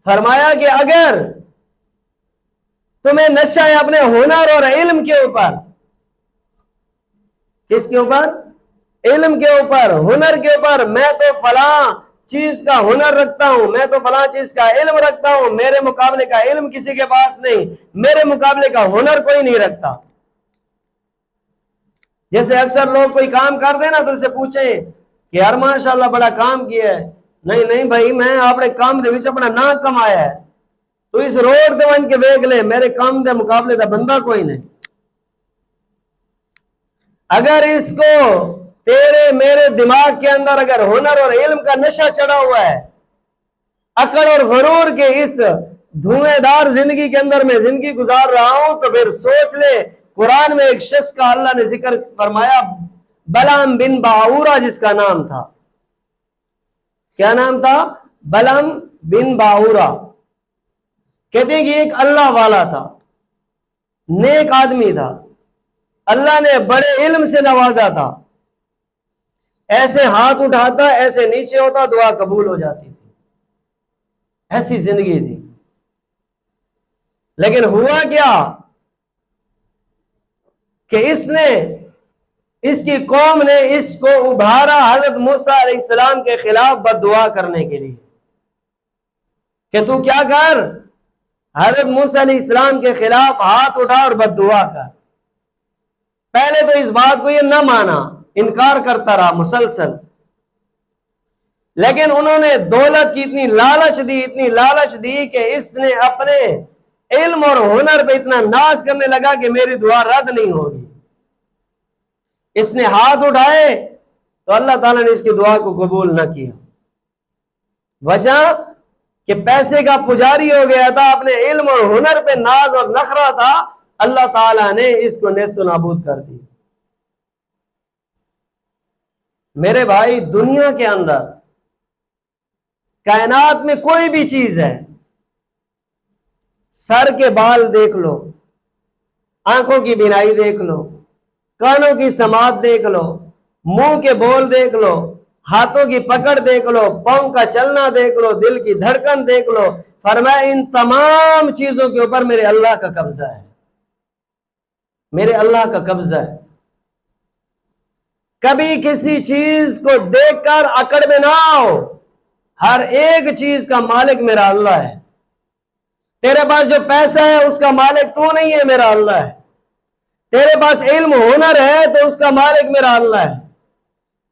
فرمایا کہ اگر تمہیں نشہ ہے اپنے ہنر اور علم کے اوپر، کس کے اوپر؟ علم کے اوپر، ہنر کے اوپر، میں تو فلاں چیز کا ہنر رکھتا ہوں، میں تو فلاں چیز کا علم رکھتا ہوں، میرے مقابلے کا علم کسی کے پاس نہیں، میرے مقابلے کا ہنر کوئی نہیں رکھتا۔ جیسے اکثر لوگ کوئی کام کر دیں نا تو اسے پوچھیں کہ یار ماشاءاللہ بڑا کام کیا ہے، نہیں نہیں بھائی میں اپنے کام دے وچ اپنا نا کمایا ہے، تو اس روڈ تے ون کے دیکھ لے میرے کام دے مقابلے دا بندہ کوئی نہیں۔ اگر اس کو تیرے میرے دماغ کے اندر اگر ہنر اور علم کا نشہ چڑھا ہوا ہے، عقل اور غرور کے اس دھویں دار زندگی کے اندر میں زندگی گزار رہا ہوں، تو پھر سوچ لے قرآن میں ایک شخص کا اللہ نے ذکر فرمایا، بلعم بن باعورہ جس کا نام تھا۔ کیا نام تھا؟ بلعم بن باعورہ۔ کہتے ہیں کہ ایک اللہ والا تھا، نیک آدمی تھا، اللہ نے بڑے علم سے نوازا تھا، ایسے ہاتھ اٹھاتا ایسے نیچے ہوتا دعا قبول ہو جاتی تھی، ایسی زندگی تھی۔ لیکن ہوا کیا کہ اس کی قوم نے اس کو ابھارا حضرت موسیٰ علیہ السلام کے خلاف بد دعا کرنے کے لیے کہ تو کیا کر، حضرت موسیٰ علیہ السلام کے خلاف ہاتھ اٹھا اور بد دعا کر۔ پہلے تو اس بات کو یہ نہ مانا، انکار کرتا رہا مسلسل، لیکن انہوں نے دولت کی اتنی لالچ دی کہ اس نے اپنے علم اور ہنر پہ اتنا ناز کرنے لگا کہ میری دعا رد نہیں ہوگی۔ اس نے ہاتھ اٹھائے تو اللہ تعالیٰ نے اس کی دعا کو قبول نہ کیا۔ وجہ کہ پیسے کا پجاری ہو گیا تھا، اپنے علم اور ہنر پہ ناز اور نخرہ تھا، اللہ تعالیٰ نے اس کو نیست و نابود کر دی۔ میرے بھائی، دنیا کے اندر کائنات میں کوئی بھی چیز ہے، سر کے بال دیکھ لو، آنکھوں کی بینائی دیکھ لو، کانوں کی سماعت دیکھ لو، منہ کے بول دیکھ لو، ہاتھوں کی پکڑ دیکھ لو، پاؤں کا چلنا دیکھ لو، دل کی دھڑکن دیکھ لو، فرمایا ان تمام چیزوں کے اوپر میرے اللہ کا قبضہ ہے، میرے اللہ کا قبضہ ہے۔ کبھی کسی چیز کو دیکھ کر اکڑ میں نہ آؤ، ہر ایک چیز کا مالک میرا اللہ ہے۔ تیرے پاس جو پیسہ ہے اس کا مالک تو نہیں ہے، میرا اللہ ہے۔ تیرے پاس علم ہنر ہے تو اس کا مالک میرا اللہ ہے۔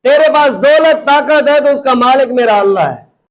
تیرے پاس دولت طاقت ہے تو اس کا مالک میرا اللہ ہے۔